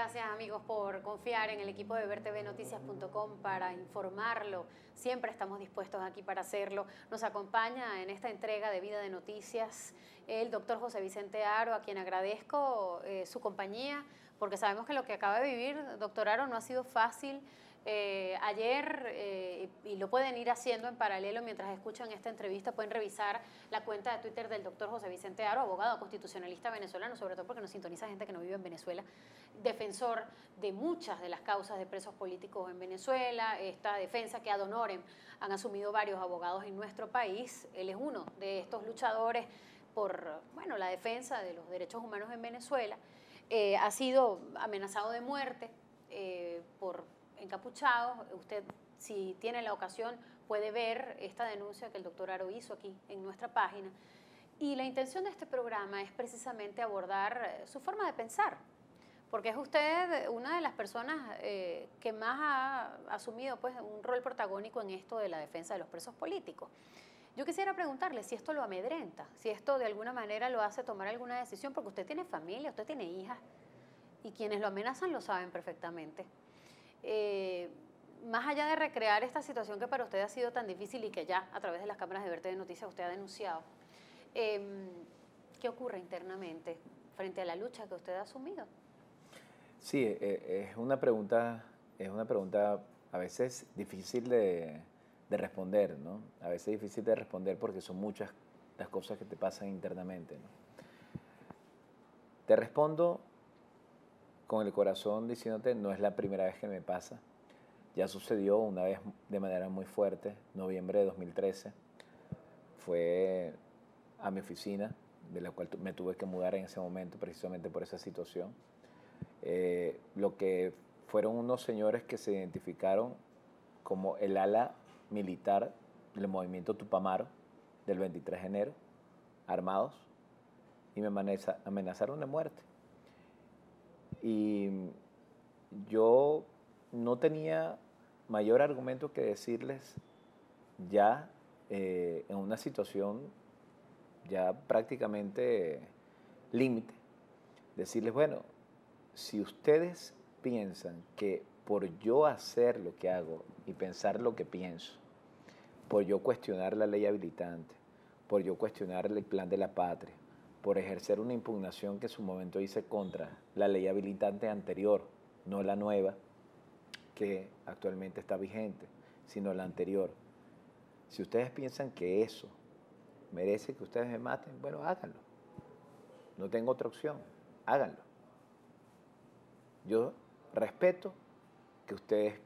Gracias, amigos, por confiar en el equipo de vertvnoticias.com para informarlo. Siempre estamos dispuestos aquí para hacerlo. Nos acompaña en esta entrega de Vida de Noticias el doctor José Vicente Haro, a quien agradezco su compañía, porque sabemos que lo que acaba de vivir, doctor Haro, no ha sido fácil. Ayer, y lo pueden ir haciendo en paralelo mientras escuchan esta entrevista, pueden revisar la cuenta de Twitter del doctor José Vicente Haro, abogado constitucionalista venezolano, sobre todo porque nos sintoniza gente que no vive en Venezuela, defensor de muchas de las causas de presos políticos en Venezuela, esta defensa que ad honorem han asumido varios abogados en nuestro país. Él es uno de estos luchadores por la defensa de los derechos humanos en Venezuela. Ha sido amenazado de muerte por encapuchados. Usted, si tiene la ocasión, puede ver esta denuncia que el doctor Haro hizo aquí en nuestra página. Y la intención de este programa es precisamente abordar su forma de pensar, porque es usted una de las personas que más ha asumido pues, un rol protagónico en esto de la defensa de los presos políticos. Yo quisiera preguntarle si esto lo amedrenta, si esto de alguna manera lo hace tomar alguna decisión, porque usted tiene familia, usted tiene hijas, y quienes lo amenazan lo saben perfectamente. Más allá de recrear esta situación que para usted ha sido tan difícil y que ya a través de las cámaras de RTV Noticias usted ha denunciado, ¿qué ocurre internamente frente a la lucha que usted ha asumido? Sí, es una pregunta a veces difícil de responder, ¿no? A veces difícil de responder porque son muchas las cosas que te pasan internamente, ¿no? Te respondo con el corazón diciéndote, no es la primera vez que me pasa. Ya sucedió una vez de manera muy fuerte, noviembre de 2013. Fue a mi oficina, de la cual me tuve que mudar en ese momento precisamente por esa situación. Lo que fueron unos señores que se identificaron como el ala militar del movimiento Tupamaro del 23 de enero, armados, y me amenazaron de muerte. Y yo no tenía mayor argumento que decirles ya en una situación ya prácticamente límite, decirles, bueno, si ustedes piensan que por yo hacer lo que hago y pensar lo que pienso, por yo cuestionar la ley habilitante, por yo cuestionar el plan de la patria, por ejercer una impugnación que en su momento hice contra la ley habilitante anterior, no la nueva, que actualmente está vigente, sino la anterior. Si ustedes piensan que eso merece que ustedes me maten, bueno, háganlo. No tengo otra opción, háganlo. Yo respeto que ustedes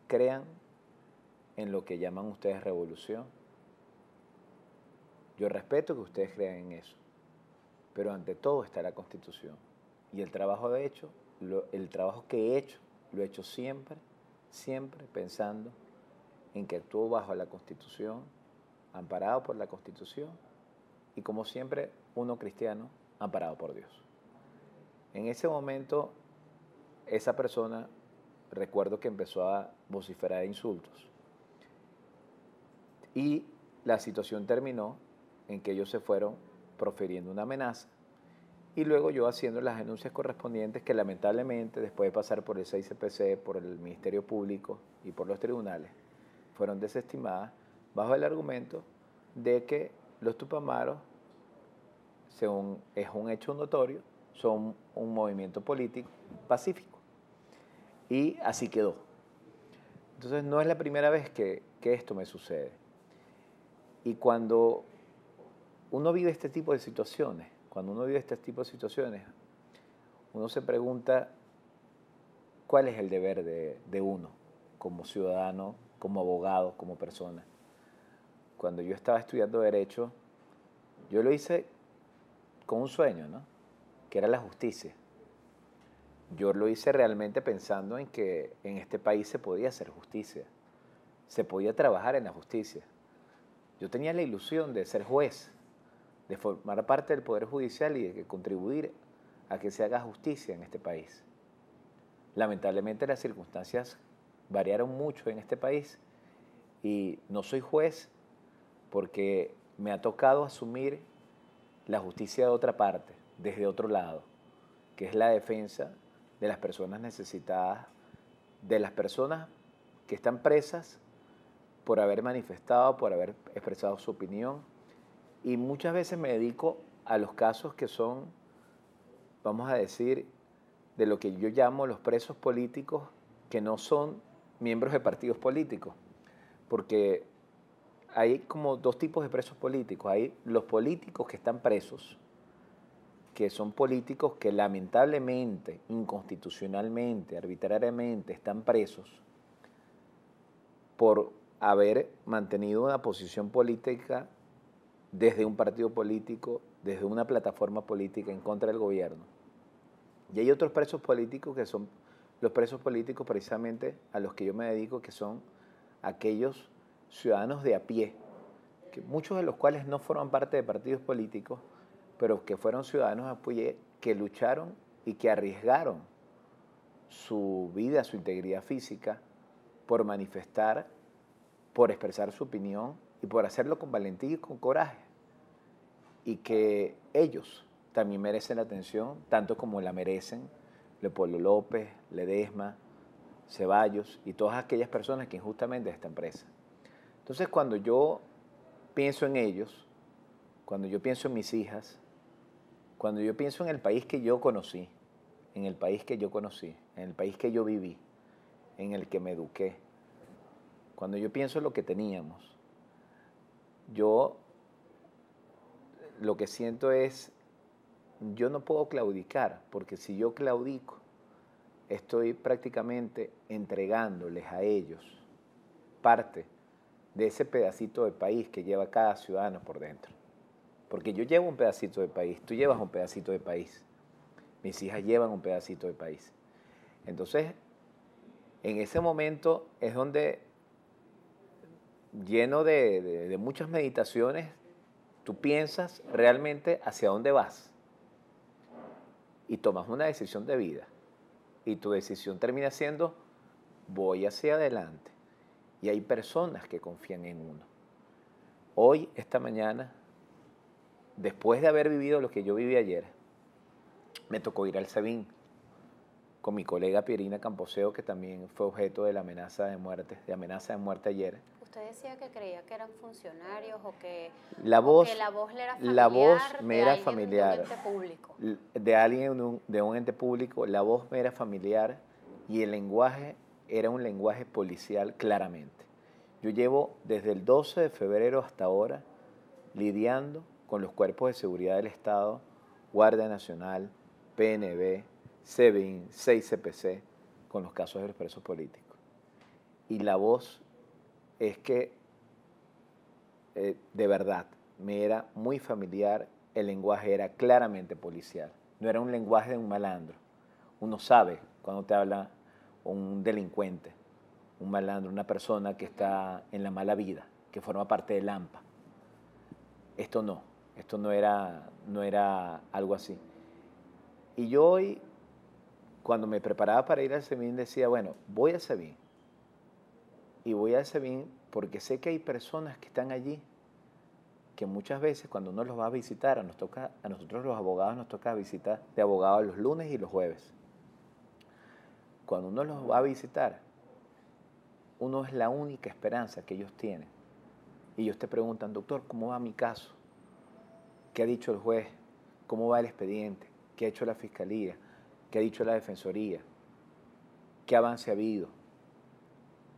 crean en lo que llaman ustedes revolución. Yo respeto que ustedes crean en eso. Pero ante todo está la Constitución. Y el trabajo que he hecho, lo he hecho siempre pensando en que actúo bajo la Constitución, amparado por la Constitución, y como siempre, uno cristiano, amparado por Dios. En ese momento, esa persona, recuerdo que empezó a vociferar insultos. Y la situación terminó en que ellos se fueron profiriendo una amenaza y luego yo haciendo las denuncias correspondientes que lamentablemente después de pasar por el 6CPC, por el Ministerio Público y por los tribunales, fueron desestimadas bajo el argumento de que los Tupamaros, según es un hecho notorio, son un movimiento político pacífico. Y así quedó. Entonces no es la primera vez que esto me sucede. Y cuando uno vive este tipo de situaciones, uno se pregunta cuál es el deber de uno como ciudadano, como abogado, como persona. Cuando yo estaba estudiando Derecho, yo lo hice con un sueño, ¿no? Que era la justicia. Yo lo hice realmente pensando en que en este país se podía hacer justicia, se podía trabajar en la justicia. Yo tenía la ilusión de ser juez, de formar parte del Poder Judicial y de contribuir a que se haga justicia en este país. Lamentablemente las circunstancias variaron mucho en este país y no soy juez porque me ha tocado asumir la justicia de otra parte, desde otro lado, que es la defensa de las personas necesitadas, de las personas que están presas por haber manifestado, por haber expresado su opinión. Y muchas veces me dedico a los casos que son, vamos a decir, de lo que yo llamo los presos políticos que no son miembros de partidos políticos. Porque hay como dos tipos de presos políticos. Hay los políticos que están presos, que son políticos que lamentablemente, inconstitucionalmente, arbitrariamente están presos por haber mantenido una posición política desde un partido político, desde una plataforma política en contra del gobierno. Y hay otros presos políticos que son los presos políticos precisamente a los que yo me dedico, que son aquellos ciudadanos de a pie, que muchos de los cuales no forman parte de partidos políticos, pero que fueron ciudadanos a pie, que lucharon y que arriesgaron su vida, su integridad física, por manifestar, por expresar su opinión y por hacerlo con valentía y con coraje. Y que ellos también merecen la atención, tanto como la merecen Leopoldo López, Ledesma, Ceballos y todas aquellas personas que injustamente están presas. Entonces, cuando yo pienso en ellos, cuando yo pienso en mis hijas, cuando yo pienso en el país que yo conocí, en el país que yo conocí, en el país que yo viví, en el que me eduqué, cuando yo pienso en lo que teníamos, yo lo que siento es, yo no puedo claudicar, porque si yo claudico, estoy prácticamente entregándoles a ellos parte de ese pedacito de país que lleva cada ciudadano por dentro. Porque yo llevo un pedacito de país, tú llevas un pedacito de país, mis hijas llevan un pedacito de país. Entonces, en ese momento es donde, lleno de muchas meditaciones, tú piensas realmente hacia dónde vas y tomas una decisión de vida. Y tu decisión termina siendo, voy hacia adelante. Y hay personas que confían en uno. Hoy, esta mañana, después de haber vivido lo que yo viví ayer, me tocó ir al SEBIN con mi colega Pierina Camposeo, que también fue objeto de la amenaza de muerte ayer. ¿Usted decía que creía que eran funcionarios o que la voz le era familiar, la voz me era alguien familiar, de un ente público? De alguien de un ente público, la voz me era familiar y el lenguaje era un lenguaje policial claramente. Yo llevo desde el 12 de febrero hasta ahora lidiando con los cuerpos de seguridad del Estado, Guardia Nacional, PNB, SEBIN, 6CPC, con los casos de los presos políticos. Y la voz es que, de verdad, me era muy familiar, el lenguaje era claramente policial, no era un lenguaje de un malandro. Uno sabe cuando te habla un delincuente, un malandro, una persona que está en la mala vida, que forma parte del AMPA. Esto no era algo así. Y yo hoy, cuando me preparaba para ir al SEBIN, decía, bueno, voy al SEBIN. Y voy al SEBIN porque sé que hay personas que están allí que muchas veces cuando uno los va a visitar, a nosotros los abogados nos toca visitar de abogados los lunes y los jueves. Cuando uno los va a visitar, uno es la única esperanza que ellos tienen. Y ellos te preguntan, doctor, ¿cómo va mi caso? ¿Qué ha dicho el juez? ¿Cómo va el expediente? ¿Qué ha hecho la fiscalía? ¿Qué ha dicho la defensoría? ¿Qué avance ha habido?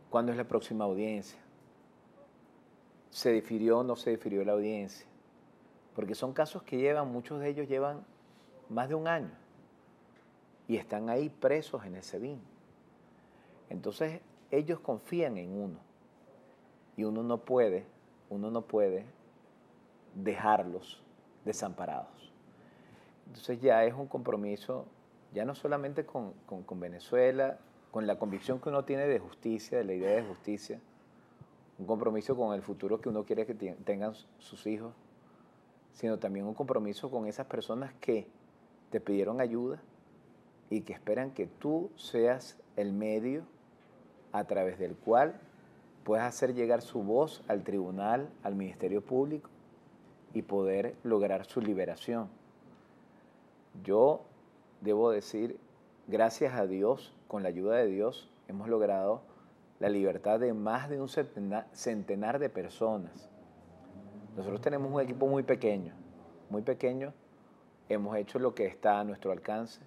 ¿Cuándo es la próxima audiencia? ¿Se difirió o no se difirió la audiencia? Porque son casos que muchos de ellos llevan más de un año y están ahí presos en el SEBIN. Entonces, ellos confían en uno y uno no puede dejarlos desamparados. Entonces ya es un compromiso, ya no solamente con Venezuela, con la convicción que uno tiene de justicia, de la idea de justicia, un compromiso con el futuro que uno quiere que tengan sus hijos, sino también un compromiso con esas personas que te pidieron ayuda y que esperan que tú seas el medio a través del cual puedas hacer llegar su voz al tribunal, al Ministerio Público y poder lograr su liberación. Yo debo decir gracias a Dios, con la ayuda de Dios, hemos logrado la libertad de más de un centenar de personas. Nosotros tenemos un equipo muy pequeño, muy pequeño. Hemos hecho lo que está a nuestro alcance.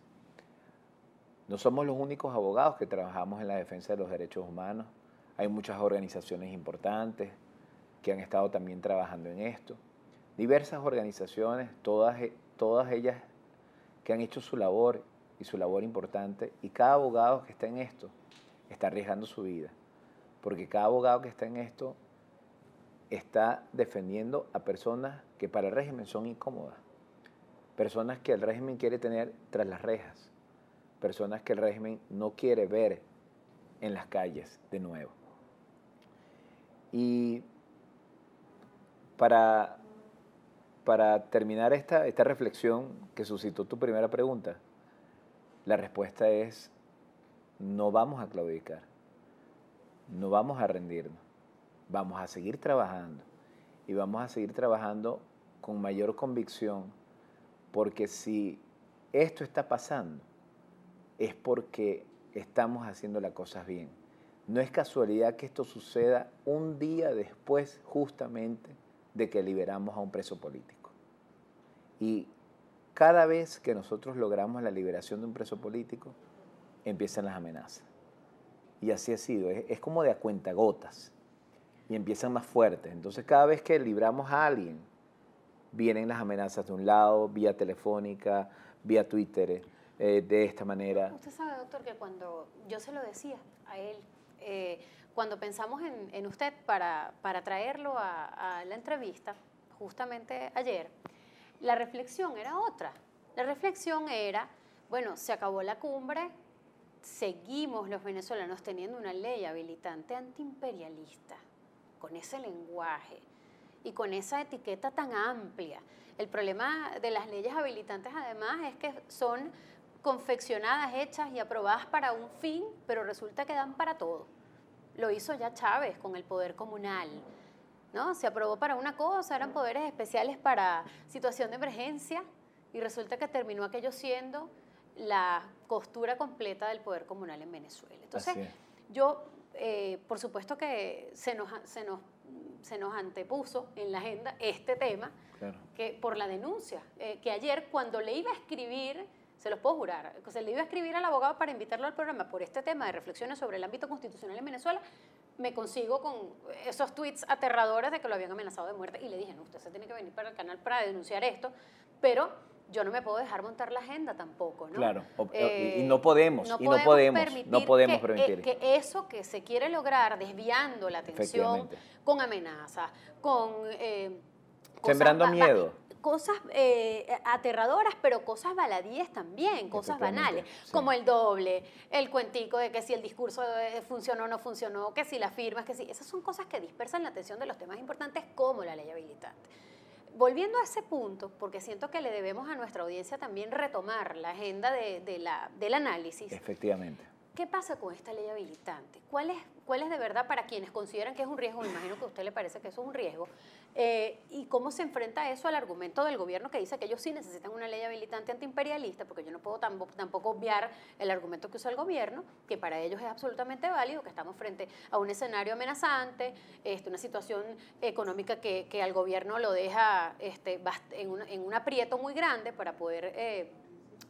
No somos los únicos abogados que trabajamos en la defensa de los derechos humanos. Hay muchas organizaciones importantes que han estado también trabajando en esto. Diversas organizaciones, todas ellas que han hecho su labor y su labor importante. Y cada abogado que está en esto está arriesgando su vida. Porque cada abogado que está en esto está defendiendo a personas que para el régimen son incómodas. Personas que el régimen quiere tener tras las rejas. Personas que el régimen no quiere ver en las calles de nuevo. Y para terminar esta reflexión que suscitó tu primera pregunta, la respuesta es: no vamos a claudicar, no vamos a rendirnos, vamos a seguir trabajando y vamos a seguir trabajando con mayor convicción, porque si esto está pasando es porque estamos haciendo las cosas bien. No es casualidad que esto suceda un día después justamente de que liberamos a un preso político. Y cada vez que nosotros logramos la liberación de un preso político, empiezan las amenazas. Y así ha sido, es como de a cuentagotas. Y empiezan más fuertes. Entonces cada vez que libramos a alguien, vienen las amenazas de un lado, vía telefónica, vía Twitter, de esta manera. Usted sabe, doctor, que cuando yo se lo decía a él, cuando pensamos en usted para traerlo a la entrevista, justamente ayer, la reflexión era otra. La reflexión era, bueno, se acabó la cumbre, seguimos los venezolanos teniendo una ley habilitante antiimperialista, con ese lenguaje y con esa etiqueta tan amplia. El problema de las leyes habilitantes, además, es que son confeccionadas, hechas y aprobadas para un fin, pero resulta que dan para todo. Lo hizo ya Chávez con el poder comunal, ¿no? Se aprobó para una cosa, eran poderes especiales para situación de emergencia, y resulta que terminó aquello siendo la costura completa del poder comunal en Venezuela. Entonces, yo, por supuesto que se nos antepuso en la agenda este tema, claro, que por la denuncia, que ayer cuando le iba a escribir, se los puedo jurar, se le iba a escribir al abogado para invitarlo al programa por este tema de reflexiones sobre el ámbito constitucional en Venezuela, me consigo con esos tweets aterradores de que lo habían amenazado de muerte, y le dije, no, usted se tiene que venir para el canal para denunciar esto, pero yo no me puedo dejar montar la agenda tampoco, ¿no? Claro, y no podemos permitir que eso que se quiere lograr desviando la atención con amenazas, con sembrando miedo, cosas aterradoras, pero cosas baladíes también, cosas banales, sí, como el doble, el cuentico de que si el discurso funcionó o no funcionó, que si las firmas, que si... Esas son cosas que dispersan la atención de los temas importantes como la ley habilitante. Volviendo a ese punto, porque siento que le debemos a nuestra audiencia también retomar la agenda del análisis. Efectivamente. ¿Qué pasa con esta ley habilitante? ¿Cuál es de verdad para quienes consideran que es un riesgo? Me imagino que a usted le parece que eso es un riesgo. ¿Y cómo se enfrenta eso al argumento del gobierno que dice que ellos sí necesitan una ley habilitante antiimperialista? Porque yo no puedo tampoco obviar el argumento que usa el gobierno, que para ellos es absolutamente válido, que estamos frente a un escenario amenazante, una situación económica que al gobierno lo deja en un aprieto muy grande para poder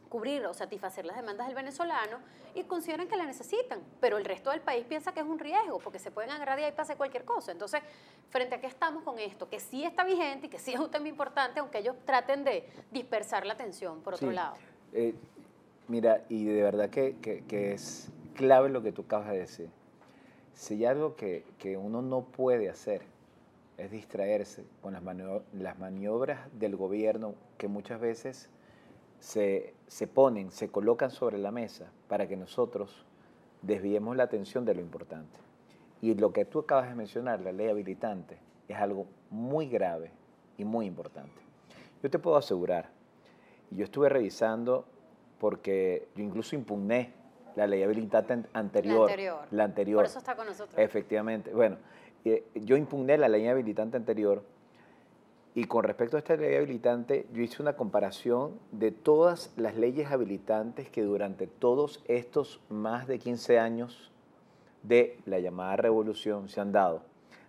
cubrir o satisfacer las demandas del venezolano, y consideran que la necesitan, pero el resto del país piensa que es un riesgo, porque se pueden agarrar y ahí pase cualquier cosa. Entonces, frente a qué estamos con esto, que sí está vigente y que sí es un tema importante, aunque ellos traten de dispersar la atención por otro lado. Mira, y de verdad que es clave lo que tú acabas de decir. Si hay algo que uno no puede hacer, es distraerse con las maniobras del gobierno, que muchas veces se colocan sobre la mesa para que nosotros desviemos la atención de lo importante. Y lo que tú acabas de mencionar, la ley habilitante, es algo muy grave y muy importante. Yo te puedo asegurar, y yo estuve revisando porque yo incluso impugné la ley habilitante anterior. La anterior. Por eso está con nosotros. Efectivamente. Bueno, yo impugné la ley habilitante anterior Y con respecto a esta ley habilitante, yo hice una comparación de todas las leyes habilitantes que durante todos estos más de 15 años de la llamada revolución se han dado,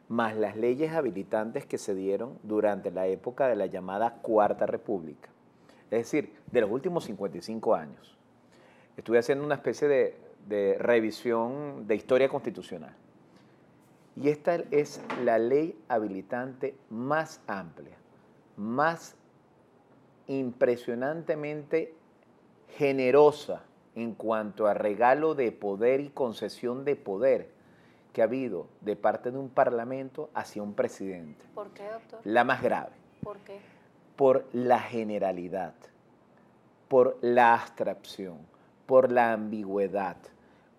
más las leyes habilitantes que se dieron durante la época de la llamada Cuarta República. Es decir, de los últimos 55 años. Estuve haciendo una especie de revisión de historia constitucional. Y esta es la ley habilitante más amplia, más impresionantemente generosa en cuanto a regalo de poder y concesión de poder que ha habido de parte de un parlamento hacia un presidente. ¿Por qué, doctor? La más grave. ¿Por qué? Por la generalidad, por la abstracción, por la ambigüedad,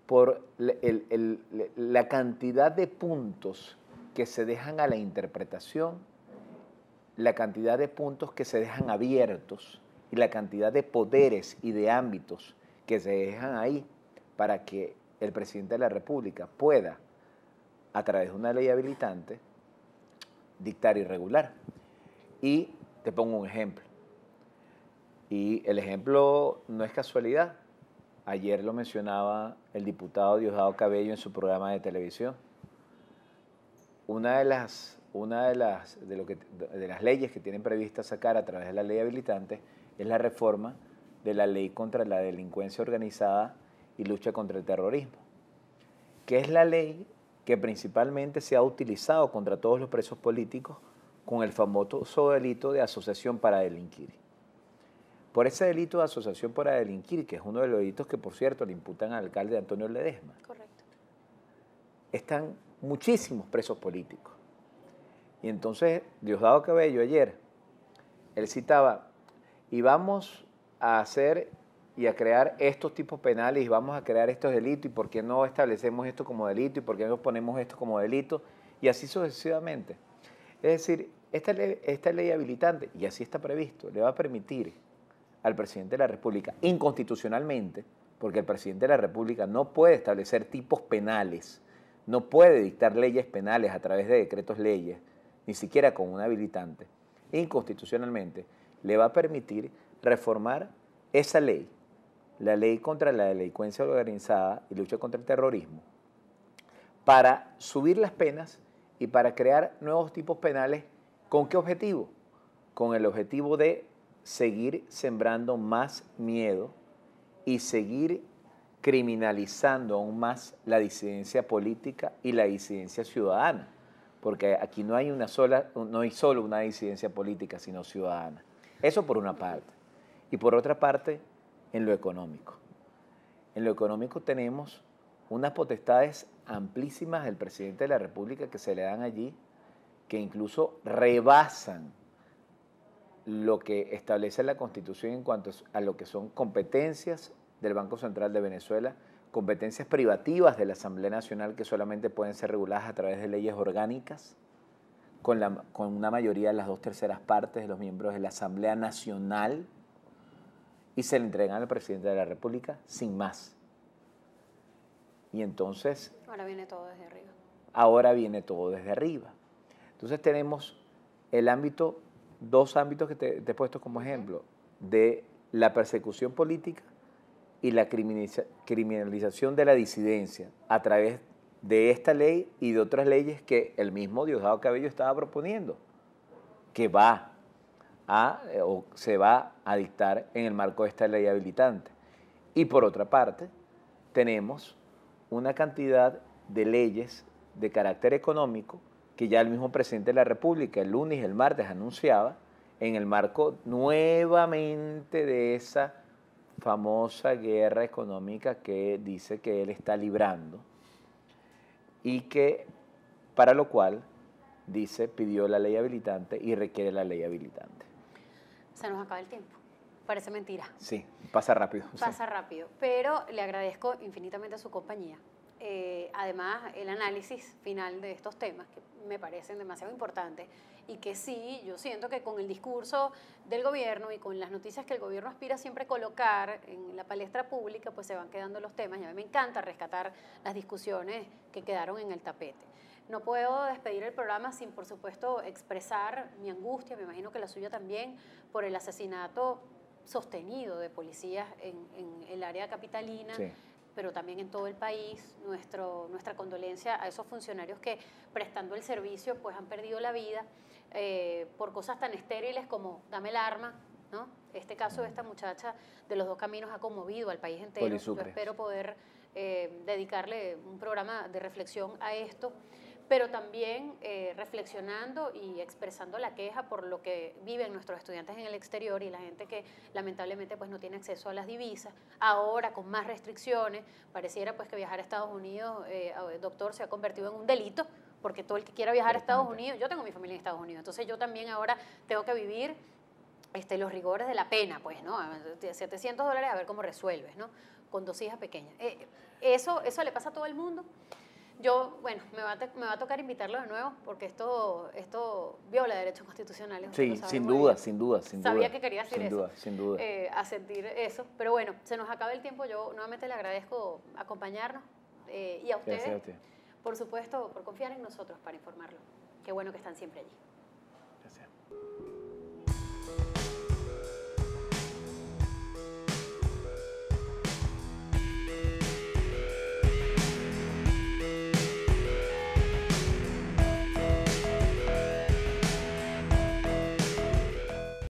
por la cantidad de puntos que se dejan a la interpretación, la cantidad de puntos que se dejan abiertos y la cantidad de poderes y de ámbitos que se dejan ahí para que el presidente de la República pueda, a través de una ley habilitante, dictar y regular. Y te pongo un ejemplo. Y el ejemplo no es casualidad. Ayer lo mencionaba el diputado Diosdado Cabello en su programa de televisión. Una de las leyes que tienen prevista sacar a través de la ley habilitante es la reforma de la ley contra la delincuencia organizada y lucha contra el terrorismo, que es la ley que principalmente se ha utilizado contra todos los presos políticos con el famoso delito de asociación para delinquir. Por ese delito de asociación para delinquir, que es uno de los delitos que, por cierto, le imputan al alcalde Antonio Ledesma, correcto, están muchísimos presos políticos. Y entonces, Diosdado Cabello ayer, él citaba, y vamos a hacer y a crear estos tipos penales y vamos a crear estos delitos, y por qué no establecemos esto como delito, y por qué no ponemos esto como delito, y así sucesivamente. Es decir, esta ley habilitante, y así está previsto, le va a permitir al presidente de la República, inconstitucionalmente, porque el presidente de la República no puede establecer tipos penales, no puede dictar leyes penales a través de decretos leyes, ni siquiera con un habilitante, inconstitucionalmente, le va a permitir reformar esa ley, la ley contra la delincuencia organizada y lucha contra el terrorismo, para subir las penas y para crear nuevos tipos penales. ¿Con qué objetivo? Con el objetivo de seguir sembrando más miedo y seguir criminalizando aún más la disidencia política y la disidencia ciudadana, porque aquí no hay solo una disidencia política, sino ciudadana. Eso por una parte. Y por otra parte, en lo económico. En lo económico tenemos unas potestades amplísimas del presidente de la República que se le dan allí, que incluso rebasan lo que establece la Constitución en cuanto a lo que son competencias del Banco Central de Venezuela, competencias privativas de la Asamblea Nacional que solamente pueden ser reguladas a través de leyes orgánicas, con una mayoría de las 2/3 partes de los miembros de la Asamblea Nacional, y se le entregan al presidente de la República sin más. Y entonces... ahora viene todo desde arriba. Ahora viene todo desde arriba. Entonces tenemos dos ámbitos que te he puesto como ejemplo, de la persecución política y la criminalización de la disidencia a través de esta ley y de otras leyes que el mismo Diosdado Cabello estaba proponiendo, que se va a dictar en el marco de esta ley habilitante. Y por otra parte, tenemos una cantidad de leyes de carácter económico que ya el mismo presidente de la República el lunes y el martes anunciaba en el marco nuevamente de esa famosa guerra económica que dice que él está librando y que para lo cual pidió la ley habilitante y requiere la ley habilitante. Se nos acaba el tiempo. Parece mentira. Sí, pasa rápido. Pasa rápido, pero le agradezco infinitamente su compañía. Además, el análisis final de estos temas que me parecen demasiado importantes y que sí, yo siento que con el discurso del gobierno y con las noticias que el gobierno aspira siempre a colocar en la palestra pública, pues se van quedando los temas y a mí me encanta rescatar las discusiones que quedaron en el tapete. No puedo despedir el programa sin, por supuesto, expresar mi angustia, me imagino que la suya también, por el asesinato sostenido de policías en el área capitalina, Sí. pero también en todo el país. Nuestra condolencia a esos funcionarios que, prestando el servicio, pues han perdido la vida por cosas tan estériles como dame el arma, ¿no? Este caso de esta muchacha de los Dos Caminos ha conmovido al país entero. Polisucre. Yo espero poder dedicarle un programa de reflexión a esto, pero también reflexionando y expresando la queja por lo que viven nuestros estudiantes en el exterior y la gente que lamentablemente pues no tiene acceso a las divisas. Ahora con más restricciones, pareciera pues que viajar a Estados Unidos, doctor, se ha convertido en un delito, porque todo el que quiera viajar a Estados Unidos, yo tengo mi familia en Estados Unidos, entonces yo también ahora tengo que vivir los rigores de la pena, pues, ¿no? $700, a ver cómo resuelves, ¿no? Con 2 hijas pequeñas. Eso le pasa a todo el mundo. Yo, bueno, me va a tocar invitarlo de nuevo porque esto viola derechos constitucionales. Sí, lo sabe sin muy duda, bien. sin duda, sin duda. Sabía que quería decir sin eso. Duda, sin duda. A sentir eso. Pero bueno, se nos acaba el tiempo. Yo nuevamente le agradezco acompañarnos y a ustedes, Gracias a ti. por supuesto, por confiar en nosotros para informarlo. Qué bueno que están siempre allí. Gracias.